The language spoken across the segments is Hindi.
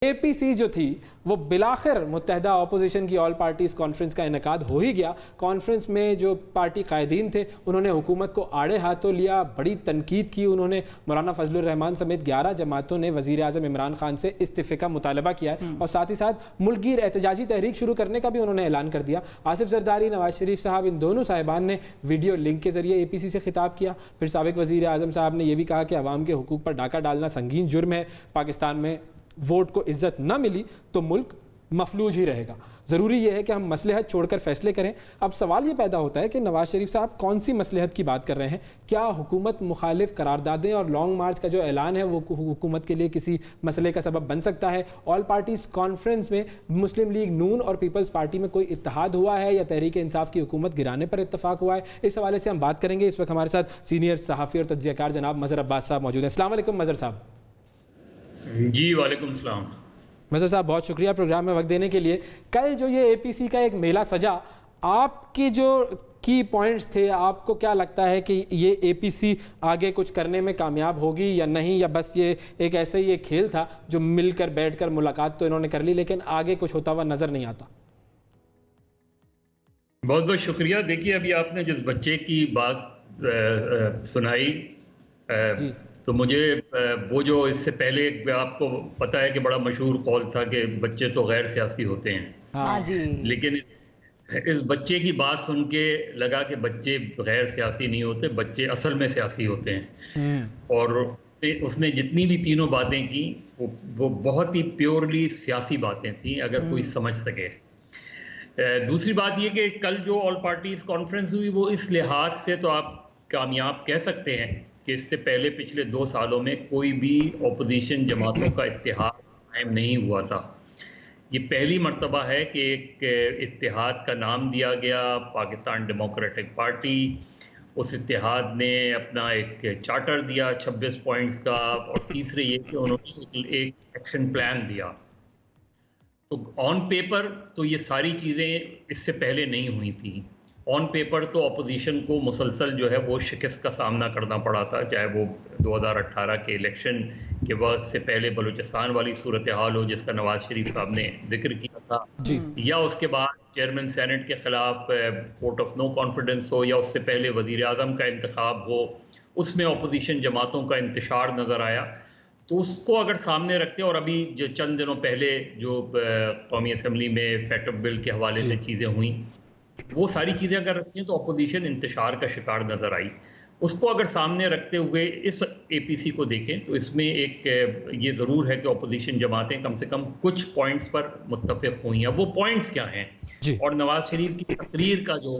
APC जो थी वो बिलाखिर मुत्तहदा अपोजिशन की ऑल पार्टीज़ कॉन्फ्रेंस का इनकाद हो ही गया। कॉन्फ्रेंस में जो पार्टी कायदीन थे उन्होंने हुकूमत को आड़े हाथों लिया, बड़ी तनकीद की उन्होंने। मौलाना फजलुर रहमान समेत 11 जमातों ने वज़ीर आज़म इमरान खान से इस्तीफ़े का मुतालबा किया है और साथ ही साथ मुल्कगीर एहतजाजी तहरीक शुरू करने का भी उन्होंने ऐलान कर दिया। आसिफ जरदारी, नवाज शरीफ साहब, इन दोनों साहिबान ने वीडियो लिंक के ज़रिए APC से खिताब किया। फिर साबिक वज़ीर आज़म साहब ने यह भी कहा कि अवाम के हुकूक पर डाका डालना संगीन जुर्म है, पाकिस्तान में वोट को इज्जत न मिली तो मुल्क मफलूज ही रहेगा। ज़रूरी यह है कि हम मसलहत छोड़कर फैसले करें। अब सवाल ये पैदा होता है कि नवाज शरीफ साहब कौन सी मसलहत की बात कर रहे हैं? क्या हुकूमत मुखालिफ करारदादें और लॉन्ग मार्च का जो ऐलान है वो हुकूमत के लिए किसी मसले का सबब बन सकता है? ऑल पार्टीज़ कॉन्फ्रेंस में मुस्लिम लीग नून और पीपल्स पार्टी में कोई इत्तेहाद हुआ है या तहरीक इंसाफ की हुकूमत गिराने पर इत्तफाक हुआ है? इस हवाले से हम बात करेंगे। इस वक्त हमारे साथ सीनियर सहाफ़ी और तज्ज़ियाकार जनाब मज़हर अब्बास साहब मौजूद हैं। अस्सलाम वालेकुम मज़हर साहब। जी वालेकुम सलाम। मज़हर साहब बहुत शुक्रिया प्रोग्राम में वक्त देने के लिए। कल जो ये APC का एक मेला सजा, आपके जो की पॉइंट्स थे, आपको क्या लगता है कि ये APC आगे कुछ करने में कामयाब होगी या नहीं, या बस ये एक ऐसे ही एक खेल था जो मिलकर बैठकर मुलाकात तो इन्होंने कर ली लेकिन आगे कुछ होता हुआ नज़र नहीं आता? बहुत बहुत शुक्रिया। देखिए, अभी आपने जिस बच्चे की बात सुनाई तो मुझे वो जो इससे पहले आपको पता है कि बड़ा मशहूर कौल था कि बच्चे तो गैर सियासी होते हैं। हाँ जी। लेकिन इस बच्चे की बात सुन के लगा कि बच्चे गैर सियासी नहीं होते, बच्चे असल में सियासी होते हैं। और उसने जितनी भी तीनों बातें की वो बहुत ही प्योरली सियासी बातें थी, अगर कोई समझ सके। दूसरी बात ये कि कल जो ऑल पार्टीज कॉन्फ्रेंस हुई वो इस लिहाज से तो आप कामयाब कह सकते हैं कि इससे पहले पिछले 2 सालों में कोई भी अपोजिशन जमातों का इत्तेहाद कायम नहीं हुआ था। ये पहली मर्तबा है कि एक इत्तेहाद का नाम दिया गया, पाकिस्तान डेमोक्रेटिक पार्टी। उस इत्तेहाद ने अपना एक चार्टर दिया 26 पॉइंट्स का, और तीसरे ये कि उन्होंने एक एक्शन प्लान दिया। तो ऑन पेपर तो ये सारी चीज़ें इससे पहले नहीं हुई थी। ऑन पेपर तो अपोजिशन को मुसलसल जो है वो शिकस्त का सामना करना पड़ा था, चाहे वो 2018 के इलेक्शन के वक्त से पहले बलूचिस्तान वाली सूरत हाल हो जिसका नवाज शरीफ साहब ने जिक्र किया था, या उसके बाद चेयरमैन सेनेट के खिलाफ वोट ऑफ नो कॉन्फिडेंस हो, या उससे पहले वज़ीर आज़म का इंतखाब हो, उसमें अपोजिशन जमातों का इंतशार नज़र आया। तो उसको अगर सामने रखते, और अभी जो चंद दिनों पहले जो कौमी असम्बली में फैक्ट बिल के हवाले से चीज़ें हुई, वो सारी चीज़ें अगर रखती हैं तो अपोजिशन इंतशार का शिकार नज़र आई। उसको अगर सामने रखते हुए इस APC को देखें तो इसमें एक ये ज़रूर है कि अपोजिशन जमातें कम से कम कुछ पॉइंट्स पर मुत्तफ़िक़ हुई हैं। वो पॉइंट्स क्या हैं, और नवाज शरीफ की तकरीर का जो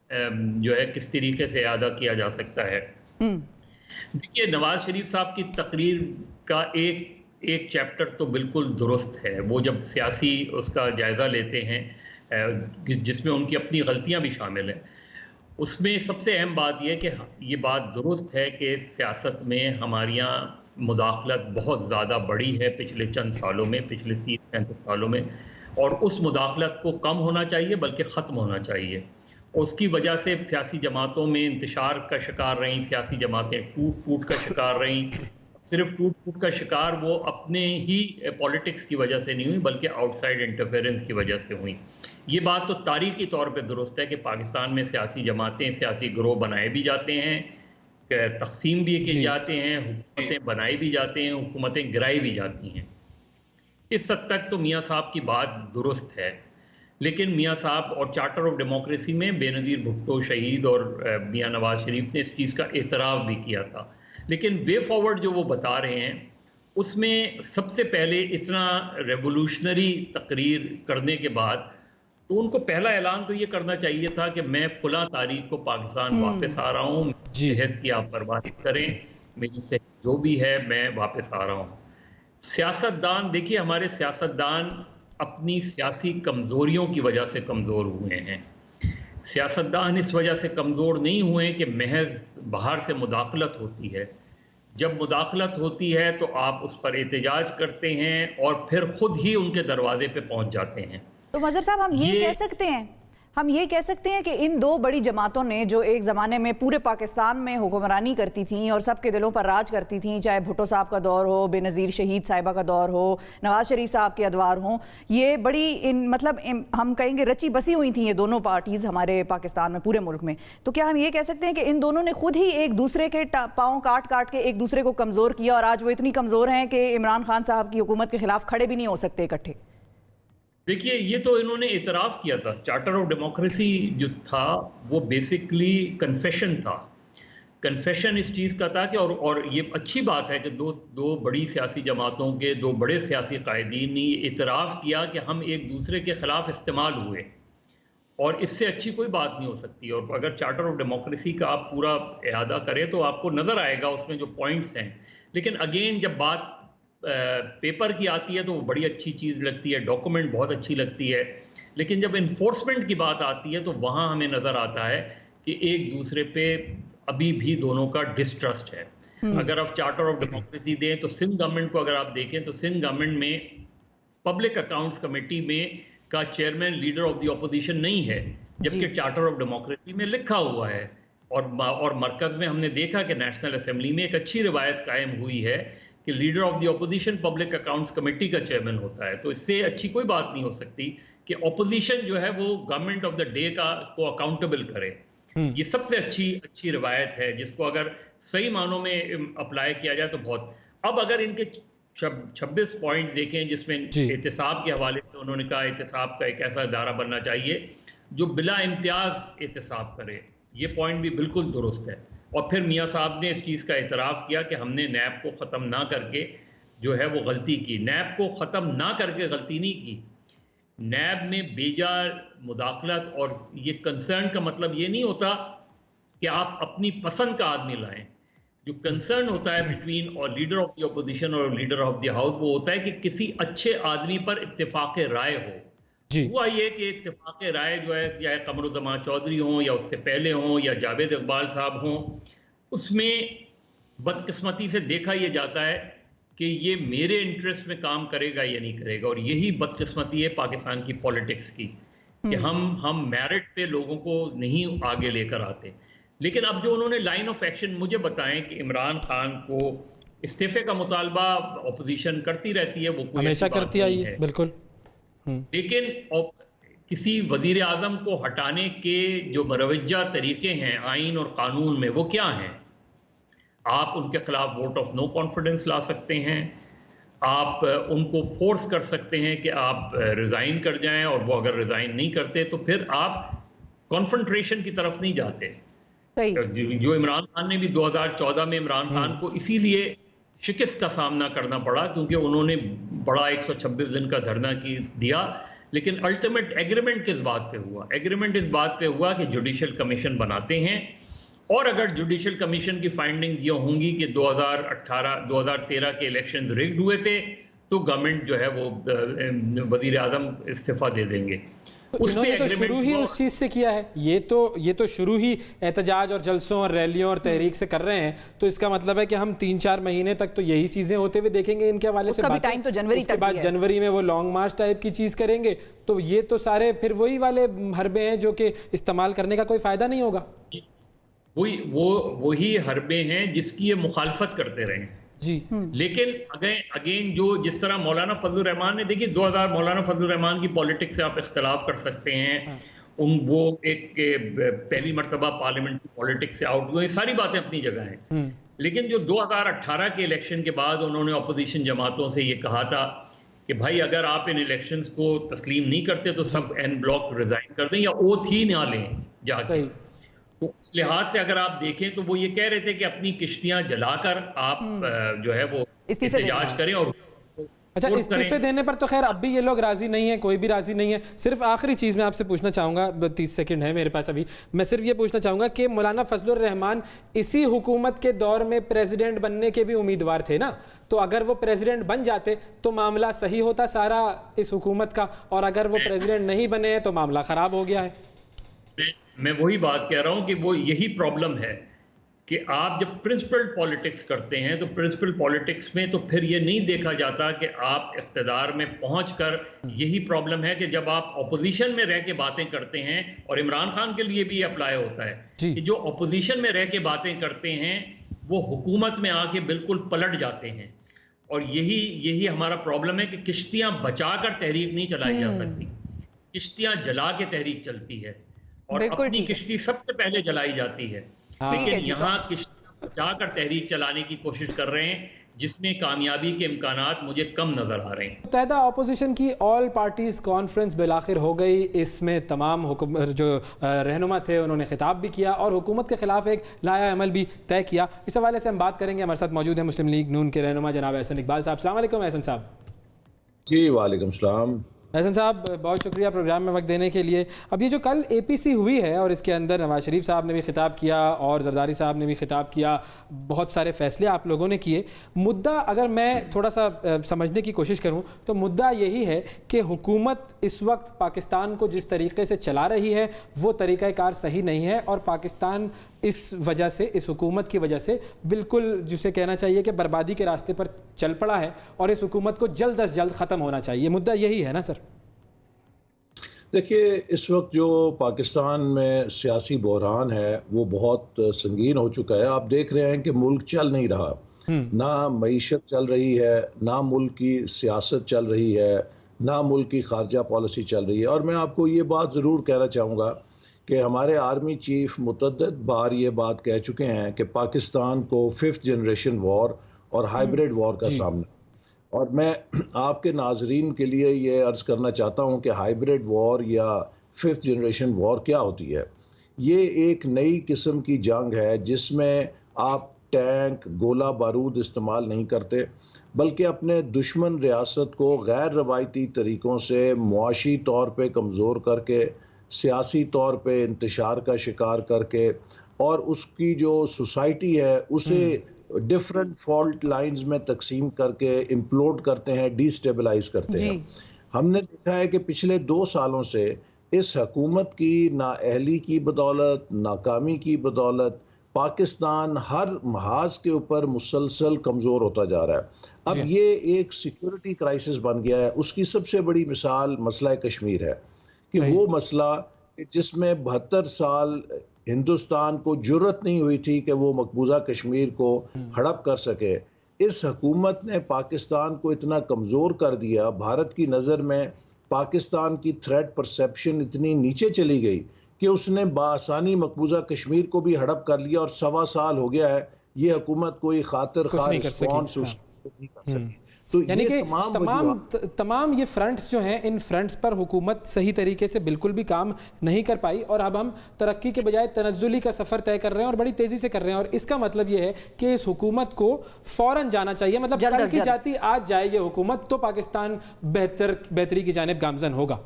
है किस तरीके से अदा किया जा सकता है। देखिए, नवाज शरीफ साहब की तकरीर का एक चैप्टर तो बिल्कुल दुरुस्त है। वो जब सियासी उसका जायज़ा लेते हैं जिसमें उनकी अपनी गलतियां भी शामिल हैं, उसमें सबसे अहम बात यह कि ये बात दुरुस्त है कि सियासत में हमारे यहाँ मुदाखलत बहुत ज़्यादा बढ़ी है पिछले चंद सालों में, पिछले 30-35 सालों में, और उस मुदाखलत को कम होना चाहिए बल्कि ख़त्म होना चाहिए। उसकी वजह से सियासी जमातों में इंतशार का शिकार रहीं, सियासी जमातें टूट का शिकार रहीं। सिर्फ टूट का शिकार वो अपने ही पॉलिटिक्स की वजह से नहीं हुई बल्कि आउटसाइड इंटरफेरेंस की वजह से हुई। ये बात तो तारीखी तौर पे दुरुस्त है कि पाकिस्तान में सियासी जमातें, सियासी गिरोह बनाए भी जाते हैं, तकसीम भी किए जाते हैं, हुकूमतें बनाई भी जाते हैं, हुकूमतें गिराई भी जाती हैं। इस हद तक तो मियाँ साहब की बात दुरुस्त है। लेकिन मियाँ साहब और चार्टर ऑफ डेमोक्रेसी में बेनज़ीर भुट्टो शहीद और मियाँ नवाज शरीफ ने इस चीज़ का एतराफ़ भी किया था। लेकिन वे फॉरवर्ड जो वो बता रहे हैं उसमें सबसे पहले इतना रेवोल्यूशनरी तकरीर करने के बाद तो उनको पहला ऐलान तो ये करना चाहिए था कि मैं फला तारीख को पाकिस्तान वापस आ रहा हूँ, सेहत की आप परवाह करें, मेरी सेहत जो भी है मैं वापस आ रहा हूँ। सियासतदान, देखिए हमारे सियासतदान अपनी सियासी कमज़ोरियों की वजह से कमज़ोर हुए हैं। सियासतदान इस वजह से कमज़ोर नहीं हुए कि महज बाहर से मुदाखलत होती है। जब मुदाखलत होती है तो आप उस पर एहतजाज करते हैं और फिर खुद ही उनके दरवाजे पे पहुंच जाते हैं। तो मज़हर साहब, हम ये कह सकते हैं, हम ये कह सकते हैं कि इन दो बड़ी जमातों ने जो एक ज़माने में पूरे पाकिस्तान में हुक्मरानी करती थी और सबके दिलों पर राज करती थी, चाहे भुट्टो साहब का दौर हो, बेनज़ीर शहीद साहिबा का दौर हो, नवाज शरीफ साहब के अदवार हों, ये बड़ी हम कहेंगे रची बसी हुई थी ये दोनों पार्टीज़ हमारे पाकिस्तान में, पूरे मुल्क में। तो क्या हम ये कह सकते हैं कि इन दोनों ने खुद ही एक दूसरे के पाँव काट काट के एक दूसरे को कमज़ोर किया और आज वो इतनी कमज़ोर हैं कि इमरान खान साहब की हुकूमत के खिलाफ खड़े भी नहीं हो सकते इकट्ठे? देखिए, ये तो इन्होंने इतराफ़ किया था। चार्टर ऑफ डेमोक्रेसी जो था वो बेसिकली कन्फेशन था। कन्फेशन इस चीज़ का था कि और ये अच्छी बात है कि दो बड़ी सियासी जमातों के दो बड़े सियासी कायदीन ने इतराफ़ किया कि हम एक दूसरे के ख़िलाफ़ इस्तेमाल हुए, और इससे अच्छी कोई बात नहीं हो सकती। और अगर चार्टर ऑफ डेमोक्रेसी का आप पूरा इहादा करें तो आपको नज़र आएगा उसमें जो पॉइंट्स हैं। लेकिन अगेन जब बात पेपर की आती है तो वो बड़ी अच्छी चीज़ लगती है, डॉक्यूमेंट बहुत अच्छी लगती है, लेकिन जब इन्फोर्समेंट की बात आती है तो वहाँ हमें नज़र आता है कि एक दूसरे पे अभी भी दोनों का डिस्ट्रस्ट है। अगर आप चार्टर ऑफ डेमोक्रेसी दें तो सिंध गवर्नमेंट को अगर आप देखें तो सिंध गवर्नमेंट में पब्लिक अकाउंट्स कमेटी में का chairman leader of the opposition नहीं है, जबकि चार्टर ऑफ डेमोक्रेसी में लिखा हुआ है। और मरकज़ में हमने देखा कि नेशनल असेंबली में एक अच्छी रिवायत कायम हुई है कि leader of the opposition public accounts committee का चेयरमैन होता है। तो इससे अच्छी कोई बात नहीं हो सकती कि अपोजिशन जो है वो गवर्नमेंट ऑफ द डे को अकाउंटेबल करे। ये सबसे अच्छी रिवायत है जिसको अगर सही मानों में अप्लाई किया जाए तो बहुत। अब अगर इनके 26 पॉइंट देखें जिसमें एहतिसाब के हवाले से उन्होंने कहा एहतिसाब का एक ऐसा इदारा बनना चाहिए जो बिला इम्तियाज एहतिसाब करे, ये पॉइंट भी बिल्कुल दुरुस्त है। और फिर मियाँ साहब ने इस चीज़ का इतराफ़ किया कि हमने नैब को ख़त्म ना करके जो है वो गलती की। नैब को ख़त्म ना करके गलती नहीं की, नैब में बेजा मुदाखलत, और ये कंसर्न का मतलब ये नहीं होता कि आप अपनी पसंद का आदमी लाएं। जो कंसर्न होता है बिटवीन और लीडर ऑफ द अपोजिशन और लीडर ऑफ द हाउस, वो होता है कि किसी अच्छे आदमी पर इत्तेफाक राय हो। हुआ ये कि इत्तेफाक राय जो है, चाहे कमरुज़्ज़मान चौधरी हों या उससे पहले हों या जावेद इकबाल साहब हों, उसमें बदकिस्मती से देखा यह जाता है कि ये मेरे इंटरेस्ट में काम करेगा या नहीं करेगा। और यही बदकिस्मती है पाकिस्तान की पॉलिटिक्स की कि हम मेरिट पे लोगों को नहीं आगे लेकर आते। लेकिन अब जो उन्होंने लाइन ऑफ एक्शन मुझे बताएं कि इमरान खान को इस्तीफे का मुतालबा अपोजिशन करती रहती है, वो हमेशा करती आई है, बिल्कुल। लेकिन किसी वजीर आज़म को हटाने के जो मरवजा तरीके हैं आइन और कानून में, वो क्या हैं? आप उनके खिलाफ वोट ऑफ नो कॉन्फिडेंस ला सकते हैं, आप उनको फोर्स कर सकते हैं कि आप रिज़ाइन कर जाएं, और वो अगर रिज़ाइन नहीं करते तो फिर आप कॉन्फ्रंट्रेशन की तरफ नहीं जाते। जो इमरान खान ने भी 2014 में इमरान खान को इसीलिए शिकस्त का सामना करना पड़ा क्योंकि उन्होंने बड़ा 126 दिन का धरना दिया। लेकिन अल्टीमेट एग्रीमेंट किस बात पे हुआ? एग्रीमेंट इस बात पे हुआ कि जुडिशल कमीशन बनाते हैं, और अगर जुडिशल कमीशन की फाइंडिंग्स ये होंगी कि 2013 के इलेक्शंस रिग्ड हुए थे तो गवर्नमेंट जो है वो वजीर आज़म इस्तीफा दे देंगे। उन्होंने तो शुरू ही उस चीज़ से किया है। ये तो शुरू ही एहतजाज और जलसों और रैलियों और तहरीक से कर रहे हैं, तो इसका मतलब है कि हम 3-4 महीने तक तो यही चीज़ें होते हुए देखेंगे इनके हवाले से। टाइम तो जनवरी उसके बाद जनवरी में वो लॉन्ग मार्च टाइप की चीज़ करेंगे, तो ये तो सारे फिर वही वाले हरबे हैं जो कि इस्तेमाल करने का कोई फ़ायदा नहीं होगा। वही हरबे हैं जिसकी ये मुखालफत करते रहे जी। लेकिन अगेन जो जिस तरह मौलाना फजलुर रहमान ने, देखिए 2000 मौलाना फजलुर रहमान की पॉलिटिक्स से आप इख्तलाफ कर सकते हैं, वो एक पहली मरतबा पार्लियामेंट की पॉलिटिक्स से आउट हुए, सारी बातें अपनी जगह हैं। लेकिन जो 2018 के इलेक्शन के बाद उन्होंने अपोजिशन जमातों से ये कहा था कि भाई अगर आप इन इलेक्शंस को तस्लीम नहीं करते तो सब एन ब्लॉक रिजाइन कर दें या ओथ ही ना लें जाके। तो उस लिहाज से अगर आप देखें तो वो ये कह रहे थे कि अपनी किश्तियां जलाकर आप जो है वो एहतजाज करें। और अच्छा, इस्तीफे देने पर तो खैर अब भी ये लोग राजी नहीं है, कोई भी राजी नहीं है। सिर्फ आखिरी चीज़ मैं आपसे पूछना चाहूँगा, 30 सेकंड है मेरे पास अभी, मैं सिर्फ ये पूछना चाहूँगा कि मौलाना फजलुर रहमान इसी हुकूमत के दौर में प्रेसिडेंट बनने के भी उम्मीदवार थे ना, तो अगर वो प्रेसिडेंट बन जाते तो मामला सही होता सारा इस हुकूमत का, और अगर वो प्रेसिडेंट नहीं बने हैं तो मामला ख़राब हो गया है। मैं वही बात कह रहा हूँ कि वो यही प्रॉब्लम है कि आप जब प्रिंसिपल पॉलिटिक्स करते हैं तो प्रिंसिपल पॉलिटिक्स में तो फिर ये नहीं देखा जाता कि आप इख्तिदार में पहुंचकर, यही प्रॉब्लम है कि जब आप अपोजिशन में रह के बातें करते हैं, और इमरान खान के लिए भी अप्लाई होता है कि जो अपोजिशन में रह के बातें करते हैं वो हुकूमत में आके बिल्कुल पलट जाते हैं। और यही हमारा प्रॉब्लम है कि किश्तियां बचाकर तहरीक नहीं चलाई जा सकती, किश्तियां जला के तहरीक चलती है, और अपनी किश्ती सबसे पहले जलाई जाती है। लेकिन यहाँ किश्तियां बचाकर तहरीक चलाने की कोशिश कर रहे हैं, जिसमें कामयाबी के इम्कानात मुझे कम नजर आ रहे हैं। मुत्तहिदा अपोजिशन की ऑल पार्टीज कॉन्फ्रेंस बिलाखिर हो गई। इसमें तमाम जो रहनुमा थे उन्होंने खिताब भी किया और हुकूमत के खिलाफ एक लाया अमल भी तय किया। इस हवाले से हम बात करेंगे। हमारे साथ मौजूद है मुस्लिम लीग नून के रहनुमा जनाब एहसन इकबाल साहब। अस्सलाम वालेकुम एहसन साहब। जी वालेकुम सलाम। एहसन साहब, बहुत शुक्रिया प्रोग्राम में वक्त देने के लिए। अब ये जो कल APC हुई है और इसके अंदर नवाज शरीफ साहब ने भी खिताब किया और जरदारी साहब ने भी खिताब किया, बहुत सारे फैसले आप लोगों ने किए। मुद्दा अगर मैं थोड़ा सा समझने की कोशिश करूं तो मुद्दा यही है कि हुकूमत इस वक्त पाकिस्तान को जिस तरीके से चला रही है वो तरीक़ाकार सही नहीं है, और पाकिस्तान इस वजह से, इस हुकूमत की वजह से बिल्कुल जिसे कहना चाहिए कि बर्बादी के रास्ते पर चल पड़ा है, और इस हुकूमत को जल्द अज जल्द ख़त्म होना चाहिए। मुद्दा यही है ना सर? देखिए, इस वक्त जो पाकिस्तान में सियासी बहरान है वो बहुत संगीन हो चुका है। आप देख रहे हैं कि मुल्क चल नहीं रहा, ना मईशत चल रही है, ना मुल्क की सियासत चल रही है, ना मुल्क की खारजा पॉलिसी चल रही है। और मैं आपको ये बात ज़रूर कहना चाहूँगा कि हमारे आर्मी चीफ मुतअद्दिद बार ये बात कह चुके हैं कि पाकिस्तान को 5th जनरेशन वॉर और हाइब्रिड वॉर का सामना। और मैं आपके नाजरीन के लिए ये अर्ज़ करना चाहता हूँ कि हाइब्रिड वॉर या 5th जनरेशन वॉर क्या होती है। ये एक नई किस्म की जंग है जिसमें आप टैंक, गोला बारूद इस्तेमाल नहीं करते, बल्कि अपने दुश्मन रियासत को गैर रवायती तरीक़ों से मुआशी तौर पे कमज़ोर करके, सियासी तौर पे इंतशार का शिकार करके, और उसकी जो सोसाइटी है उसे डिफरेंट फॉल्ट लाइंस में तकसीम करके इम्प्लोड करते हैं, डिस्टेबलाइज करते हैं। हमने देखा है कि पिछले 2 सालों से इस हुकूमत की नाअहली की बदौलत, नाकामी की बदौलत पाकिस्तान हर महाज के ऊपर मुसलसल कमज़ोर होता जा रहा है। अब ये एक सिक्योरिटी क्राइसिस बन गया है। उसकी सबसे बड़ी मिसाल मसला कश्मीर है कि वो मसला जिसमें 72 साल हिंदुस्तान को जुर्रत नहीं हुई थी कि वो मकबूजा कश्मीर को हड़प कर सके। इस हुकूमत ने पाकिस्तान को इतना कमज़ोर कर दिया, भारत की नज़र में पाकिस्तान की थ्रेट परसेप्शन इतनी नीचे चली गई कि उसने बासानी मकबूजा कश्मीर को भी हड़प कर लिया, और 1.25 साल हो गया है ये हुकूमत कोई खातिर खा रिस्पॉन्स नहीं कर सकी। तो यानी कि तमाम ये फ्रंट्स जो हैं, इन फ्रंट्स पर हुकूमत सही तरीके से बिल्कुल भी काम नहीं कर पाई, और अब हम तरक्की के बजाय तनज़्ज़ुली का सफ़र तय कर रहे हैं और बड़ी तेज़ी से कर रहे हैं। और इसका मतलब ये है कि इस हुकूमत को फ़ौरन जाना चाहिए। मतलब कल की जाती आज जाए ये हुकूमत तो पाकिस्तान बेहतरी की जानिब गामज़न होगा।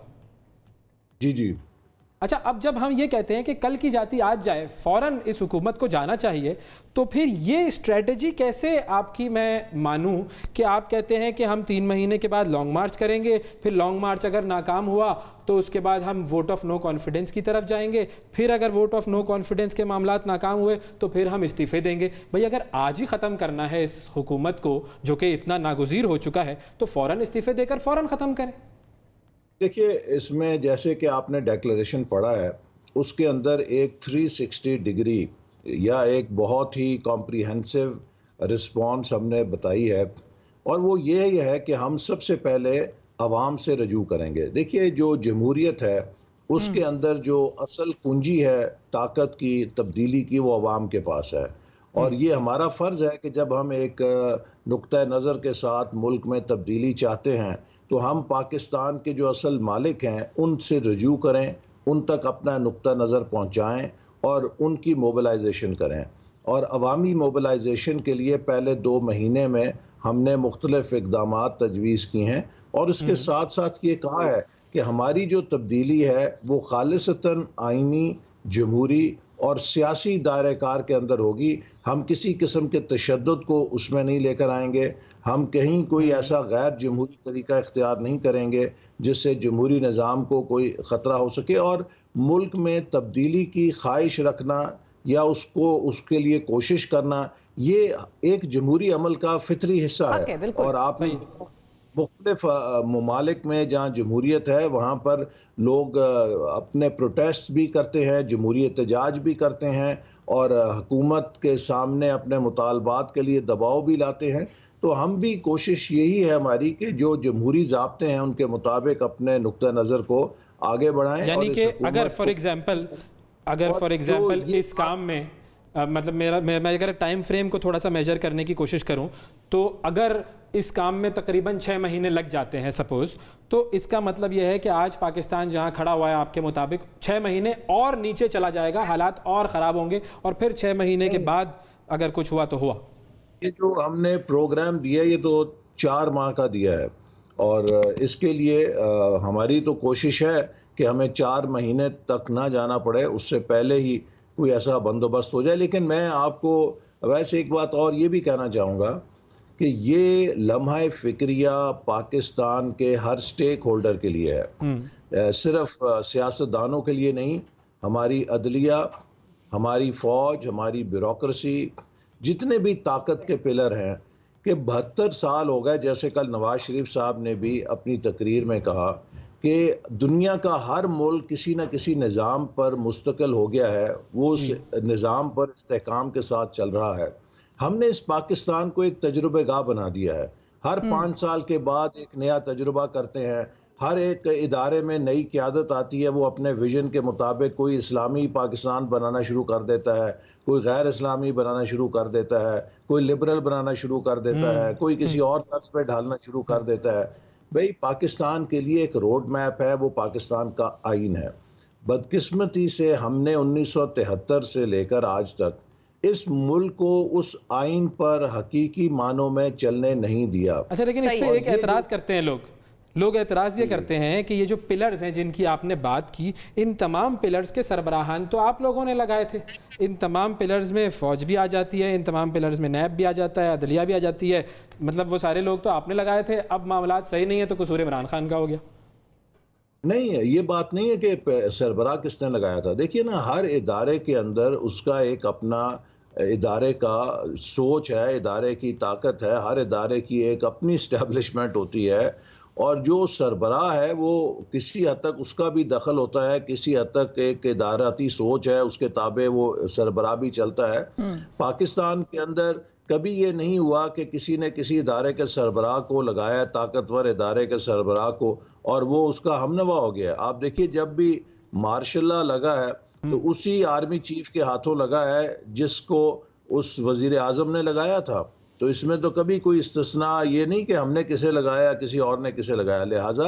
जी जी। अच्छा, अब जब हम ये कहते हैं कि कल की जाती आज जाए, फ़ौरन इस हुकूमत को जाना चाहिए, तो फिर ये स्ट्रेटजी कैसे आपकी मैं मानूं कि आप कहते हैं कि हम 3 महीने के बाद लॉन्ग मार्च करेंगे, फिर लॉन्ग मार्च अगर नाकाम हुआ तो उसके बाद हम वोट ऑफ नो कॉन्फिडेंस की तरफ जाएंगे, फिर अगर वोट ऑफ नो कॉन्फिडेंस के मामलात नाकाम हुए तो फिर हम इस्तीफ़े देंगे। भाई, अगर आज ही ख़त्म करना है इस हुकूमत को जो कि इतना नागुज़ीर हो चुका है, तो फ़ौरन इस्तीफ़े देकर फ़ौरन ख़त्म करें। देखिए, इसमें जैसे कि आपने डेक्लेरेशन पढ़ा है, उसके अंदर एक 360 डिग्री या एक बहुत ही कॉम्प्रिहेंसिव रिस्पॉन्स हमने बताई है, और वो ये है कि हम सबसे पहले अवाम से रजू करेंगे। देखिए, जो जमहूरियत है उसके अंदर जो असल कुंजी है ताकत की, तब्दीली की, वो अवाम के पास है। और ये हमारा फ़र्ज़ है कि जब हम एक नुक्ता नज़र के साथ मुल्क में तब्दीली चाहते हैं तो हम पाकिस्तान के जो असल मालिक हैं उनसे रजू करें, उन तक अपना नुक्ता नज़र पहुँचाएँ और उनकी मोबिलाइजेशन करें। और अवामी मोबिलाइजेशन के लिए पहले 2 महीने में हमने मुख्तलिफ़ इक़दामात तजवीज़ की हैं, और उसके साथ साथ ये कहा है कि हमारी जो तब्दीली है वो खालिसतन आइनी, जमहूरी और सियासी दायरेकार के अंदर होगी। हम किसी किस्म के तशद्दुद को उसमें नहीं लेकर आएंगे, हम कहीं कोई ऐसा गैर जमहूरी तरीका इख्तियार नहीं करेंगे जिससे जमहूरी निज़ाम को कोई ख़तरा हो सके। और मुल्क में तब्दीली की ख्वाहिश रखना या उसको उसके लिए कोशिश करना, ये एक जमहूरी अमल का फितरी हिस्सा है। बिल्कुल। और आप मुख्तलिफ ममालिक में जहाँ जमहूरियत है वहाँ पर लोग अपने प्रोटेस्ट भी करते हैं, जमहूरी एहतजाज भी करते हैं और हुकूमत के सामने अपने मुतालबात के लिए दबाव भी लाते हैं। तो हम भी कोशिश यही है हमारी कि जो जमहूरी ज़ाब्ते हैं उनके मुताबिक अपने नुक्ता नज़र को आगे बढ़ाएं। यानी कि अगर फॉर एग्जांपल इस काम में मतलब मैं अगर टाइम फ्रेम को थोड़ा सा मेजर करने की कोशिश करूं तो अगर इस काम में तकरीबन 6 महीने लग जाते हैं सपोज, तो इसका मतलब यह है कि आज पाकिस्तान जहां खड़ा हुआ है आपके मुताबिक 6 महीने और नीचे चला जाएगा, हालात और ख़राब होंगे और फिर 6 महीने के बाद अगर कुछ हुआ तो हुआ। ये जो हमने प्रोग्राम दिया ये तो 4 माह का दिया है और इसके लिए हमारी तो कोशिश है कि हमें 4 महीने तक ना जाना पड़े, उससे पहले ही कोई ऐसा बंदोबस्त हो जाए। लेकिन मैं आपको वैसे एक बात और ये भी कहना चाहूँगा कि ये लम्हा फ़िक्रिया पाकिस्तान के हर स्टेक होल्डर के लिए है, सिर्फ सियासतदानों के लिए नहीं। हमारी अदलिया, हमारी फ़ौज, हमारी ब्यूरोक्रेसी, जितने भी ताकत के पिलर हैं कि 72 साल हो गए, जैसे कल नवाज शरीफ साहब ने भी अपनी तकरीर में कहा कि दुनिया का हर मुल्क किसी न किसी निज़ाम पर मुस्तकिल हो गया है, वो उस निज़ाम पर इस्तेहकाम के साथ चल रहा है। हमने इस पाकिस्तान को एक तजुर्बेगाह बना दिया है। हर 5 साल के बाद एक नया तजुर्बा करते हैं, हर एक इदारे में नई क़यादत आती है, वो अपने विजन के मुताबिक कोई इस्लामी पाकिस्तान बनाना शुरू कर देता है, कोई गैर इस्लामी बनाना शुरू कर देता है, कोई लिबरल बनाना शुरू कर देता है, कोई किसी और तर्ज पे ढालना शुरू कर देता है। भाई पाकिस्तान के लिए एक रोड मैप है, वो पाकिस्तान का आइन है। बदकिस्मती से हमने 1973 से लेकर आज तक इस मुल्क को उस आइन पर हकीकी मानों में चलने नहीं दिया। अच्छा, लेकिन इस पे एक एतराज़ करते हैं लोग एतराज़ ये करते हैं कि ये जो पिलर्स हैं जिनकी आपने बात की, इन तमाम पिलर्स के सरबराहान तो आप लोगों ने लगाए थे। इन तमाम पिलर्स में फ़ौज भी आ जाती है, इन तमाम पिलर्स में नैब भी आ जाता है, अदलिया भी आ जाती है, मतलब वो सारे लोग तो आपने लगाए थे। अब मामलात सही नहीं है तो कसूर इमरान खान का हो गया। नहीं है, ये बात नहीं है कि सरबराह किसने लगाया था। देखिए ना, हर इदारे के अंदर उसका एक अपना इदारे का सोच है, इदारे की ताकत है, हर इदारे की एक अपनी इस्टेब्लिशमेंट होती है और जो सरबराह है वो किसी हद तक उसका भी दखल होता है, किसी हद तक एक इदाराती सोच है, उसके ताबे वो सरबराह भी चलता है। पाकिस्तान के अंदर कभी ये नहीं हुआ कि किसी ने किसी इदारे के सरबराह को लगाया, ताकतवर इदारे के सरबराह को, और वो उसका हमनवा हो गया। आप देखिए, जब भी मार्शल लॉ लगा है तो उसी आर्मी चीफ के हाथों लगा है जिसको उस वजीर आजम ने लगाया था। तो इसमें तो कभी कोई इस्तिस्ना ये नहीं कि हमने किसे लगाया, किसी और ने किसे लगाया। लिहाजा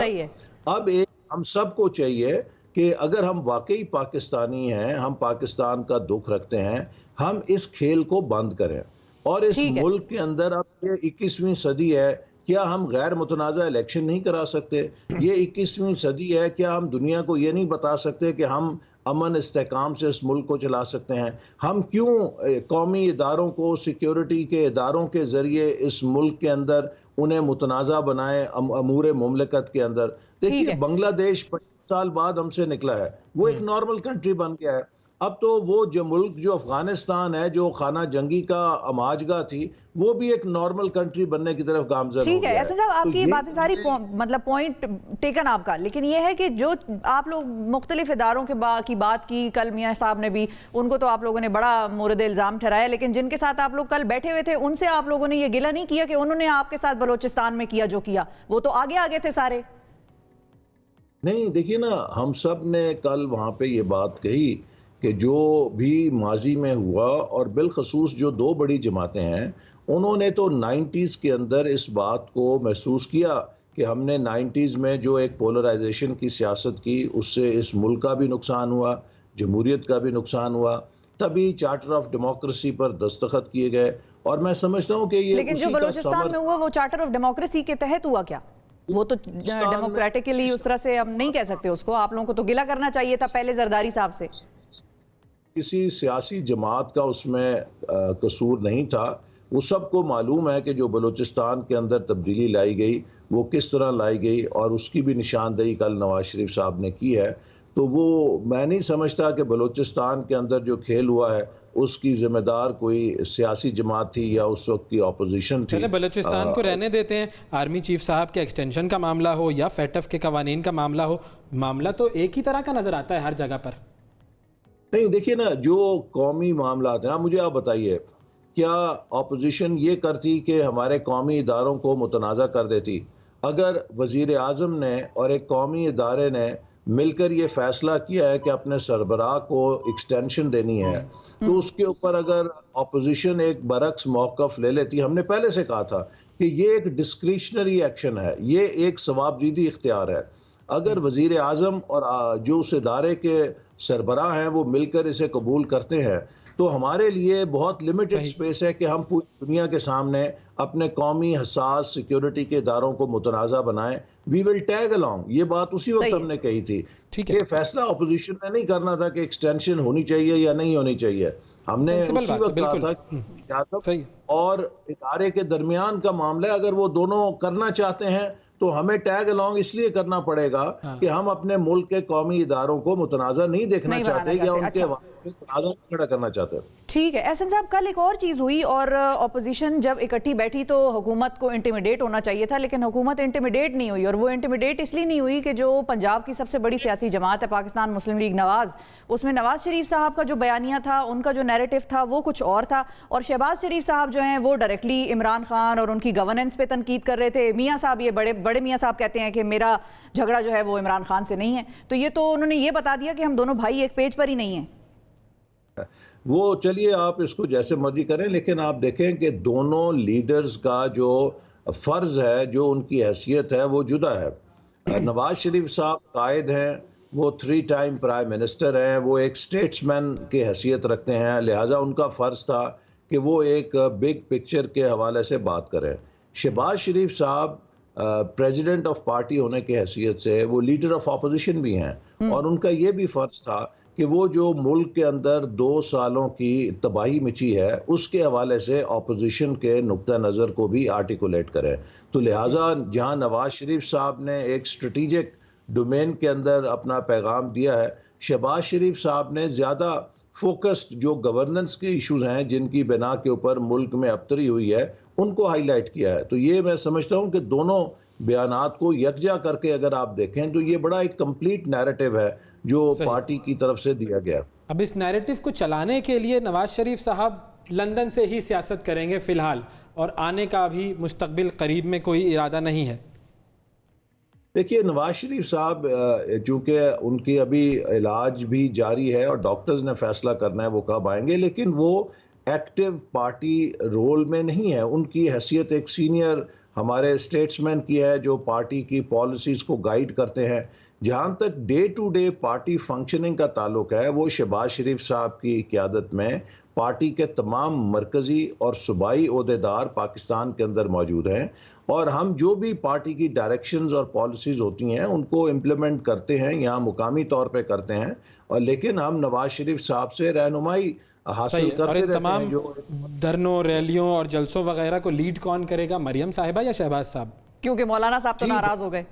अब एक हम सबको चाहिए कि अगर हम वाकई पाकिस्तानी हैं, हम पाकिस्तान का दुख रखते हैं, हम इस खेल को बंद करें। और इस मुल्क के अंदर अब ये 21वीं सदी है, क्या हम गैर मुतनाज़ा इलेक्शन नहीं करा सकते? ये 21वीं सदी है, क्या हम दुनिया को ये नहीं बता सकते कि हम अमन इस्तेहकाम से इस मुल्क को चला सकते हैं? हम क्यों कौमी इदारों को, सिक्योरिटी के इदारों के ज़रिए इस मुल्क के अंदर उन्हें मुतनाज़ा बनाएं अमूर मुमलिकत के अंदर? देखिए, बांग्लादेश 25 साल बाद हमसे निकला है, वो एक नॉर्मल कंट्री बन गया है। अब तो वो जो मुल्क जो अफगानिस्तान है, जो खाना जंगी का अमाजगा थी, वो भी एक नॉर्मल कंट्री बनने की तरफ गामजन हो गया है। ठीक है, ऐसा साहब आपकी ये बातें सारी मतलब पॉइंट टेकन आपका, लेकिन ये है कि जो आप लोग मुख्तलिफ इदारों की बात की, कल मियाँ साहब ने भी, उनको तो आप लोगों ने बड़ा मोरद इल्ज़ाम ठहराया, लेकिन जिनके साथ आप लोग कल बैठे हुए थे उनसे आप लोगों ने ये गिला नहीं किया कि उन्होंने आपके साथ बलोचिस्तान में किया जो किया? वो तो आगे आगे थे सारे। नहीं, देखिए ना, हम सब ने कल वहाँ पे ये बात कही कि जो भी माजी में हुआ, और बिलखसूस जो 2 बड़ी जमातें हैं, उन्होंने तो 90s के अंदर इस बात को महसूस किया कि हमने 90s में जो एक पोलराइजेशन की सियासत की, उससे इस मुल्क का भी नुकसान हुआ, जमहूरियत का भी नुकसान हुआ। तभी चार्टर ऑफ डेमोक्रेसी पर दस्तखत किए गए, और मैं समझता हूँ कि ये लेकिन जो बलूचिस्तान में हुआ वो चार्टर ऑफ डेमोक्रेसी के तहत हुआ क्या? वो तो डेमोक्रेटिकली उस तरह से हम नहीं कह सकते उसको। आप लोगों को तो गिला करना चाहिए था पहले जरदारी साहब से। किसी सियासी जमात का उसमें कसूर नहीं था। वो सबको मालूम है कि जो बलूचिस्तान के अंदर तब्दीली लाई गई वो किस तरह लाई गई, और उसकी भी निशानदेही कल नवाज शरीफ साहब ने की है। तो वो मैं नहीं समझता कि बलूचिस्तान के अंदर जो खेल हुआ है उसकी जिम्मेदार कोई सियासी जमात थी या उस वक्त की ऑपोजिशन थी। चले बलूचिस्तान को रहने देते हैं, आर्मी चीफ साहब के एक्सटेंशन का मामला हो या फेटफ के कवानीन का मामला हो, मामला तो एक ही तरह का नजर आता है हर जगह पर। नहीं, देखिए ना, जो कौमी मामला हैं, मुझे आप बताइए, क्या ऑपोजिशन ये करती कि हमारे कौमी इदारों को मुतनाज़ा कर देती? अगर वज़ीर आज़म ने और एक कौमी इदारे ने मिलकर ये फैसला किया है कि अपने सरबराह को एक्सटेंशन देनी है, तो उसके ऊपर अगर ऑपोजिशन एक बरक्स मौक़िफ़ ले लेती, हमने पहले से कहा था कि ये एक डिस्क्रिशनरी एक्शन है, ये एक सवाबदीदी इख्तियार है। अगर वज़ीर आज़म और जो उस इदारे के सरबराह हैं वो मिलकर इसे कबूल करते हैं, तो हमारे लिए बहुत लिमिटेड स्पेस है कि हम पूरी दुनिया के सामने अपने कौमी हसास सिक्योरिटी के इदारों को मुतनाज़ा बनाएं। वी विल टैग अलॉन्ग, ये बात उसी वक्त हमने कही थी। ये फैसला अपोजिशन ने नहीं करना था कि एक्सटेंशन होनी चाहिए या नहीं होनी चाहिए, हमने उसी वक्त कहा था कि और इदारे के दरमियान का मामला है, अगर वो दोनों करना चाहते हैं तो हमें टैग अलॉन्ग इसलिए करना पड़ेगा कि हम अपने मुल्क के कौमी इदारों को मुतनाज़ा नहीं देखना चाहते या उनके तनाज़ा खड़ा करना चाहते। ठीक है एहसन साहब, कल एक और चीज़ हुई और ऑपोजिशन जब इकट्ठी बैठी तो हुकूमत को इंटिमिडेट होना चाहिए था, लेकिन हुकूमत इंटिमिडेट नहीं हुई। और वो इंटिमिडेट इसलिए नहीं हुई कि जो पंजाब की सबसे बड़ी सियासी जमात है पाकिस्तान मुस्लिम लीग नवाज़, उसमें नवाज शरीफ साहब का जो बयानिया था, उनका जो नैरेटिव था वो कुछ और था, और शहबाज शरीफ साहब जो हैं वो डायरेक्टली इमरान खान और उनकी गवर्नेंस पे तनकीद कर रहे थे। मियाँ साहब, ये बड़े मियाँ साहब कहते हैं कि मेरा झगड़ा जो है वो इमरान खान से नहीं है, तो ये तो उन्होंने ये बता दिया कि हम दोनों भाई एक पेज पर ही नहीं हैं। वो चलिए आप इसको जैसे मर्जी करें, लेकिन आप देखें कि दोनों लीडर्स का जो फर्ज है, जो उनकी हैसियत है, वो जुदा है। नवाज शरीफ साहब कायद हैं, वो 3 टाइम प्राइम मिनिस्टर हैं, वो एक स्टेट्समैन की हैसियत रखते हैं, लिहाजा उनका फ़र्ज था कि वो एक बिग पिक्चर के हवाले से बात करें। शहबाज शरीफ साहब प्रेसिडेंट ऑफ पार्टी होने की हैसियत से वो लीडर ऑफ अपोजिशन भी हैं, और उनका ये भी फ़र्ज था कि वो जो मुल्क के अंदर 2 सालों की तबाही मची है उसके हवाले से अपोजिशन के नुक्ता नज़र को भी आर्टिकुलेट करें। तो लिहाजा जहां नवाज शरीफ साहब ने एक स्ट्रेटिजिक डोमेन के अंदर अपना पैगाम दिया है, शहबाज शरीफ साहब ने ज़्यादा फोकस्ड जो गवर्नेंस के इश्यूज हैं जिनकी बिना के ऊपर मुल्क में अबतरी हुई है उनको हाईलाइट किया है। तो ये मैं समझता हूँ कि दोनों बयानात को यकजा करके अगर आप देखें तो ये बड़ा एक कंप्लीट नैरेटिव है जो पार्टी की तरफ से दिया गया। अब इस नैरेटिव को चलाने के लिए नवाज शरीफ साहब लंदन से ही सियासत करेंगे फिलहाल, और आने का भी मुस्तकबिल करीब में कोई इरादा नहीं है। देखिए, नवाज शरीफ साहब चूँकि उनकी अभी इलाज भी जारी है और डॉक्टर्स ने फैसला करना है वो कब आएंगे, लेकिन वो एक्टिव पार्टी रोल में नहीं है। उनकी हैसियत एक सीनियर हमारे स्टेट्समैन की है जो पार्टी की पॉलिसीज़ को गाइड करते हैं। जहाँ तक day to day party functioning का ताल्लुक है, वो शहबाज शरीफ साहब की क़यादत में पार्टी के तमाम मरकज़ी और सूबाई ओहदेदार पाकिस्तान के अंदर मौजूद हैं, और हम जो भी पार्टी की डायरेक्शंस और पॉलिसीज़ होती हैं उनको इम्प्लीमेंट करते हैं, यहाँ मुकामी तौर पे करते हैं, और लेकिन हम नवाज शरीफ साहब से रहनुमाई हासिल करते रहते तमाम हैं। जो धरनों, रैलियों और जलसों वगैरह को लीड कौन करेगा, मरियम साहिबा या शहबाज साहब? क्योंकि मौलाना साहब तो नाराज हो गए।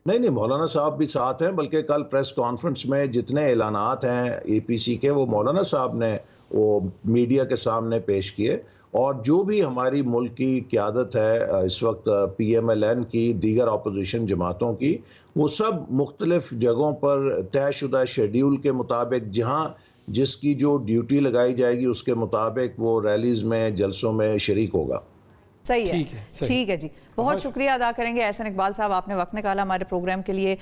नहीं, मौलाना साहब भी साथ हैं, बल्कि कल प्रेस कॉन्फ्रेंस में जितने ऐलानात हैं APC के वो मौलाना साहब ने वो मीडिया के सामने पेश किए, और जो भी हमारी मुल्क की क़यादत है इस वक्त PMLN की, दीगर अपोजिशन जमातों की, वो सब मुख्तलिफ जगहों पर तयशुदा शेड्यूल के मुताबिक जहाँ जिसकी जो ड्यूटी लगाई जाएगी उसके मुताबिक वो रैलीज में, जलसों में शरीक होगा। सही है, ठीक है जी, बहुत शुक्रिया अदा करेंगे एहसन इकबाल साहब, आपने वक्त निकाला हमारे प्रोग्राम के लिए।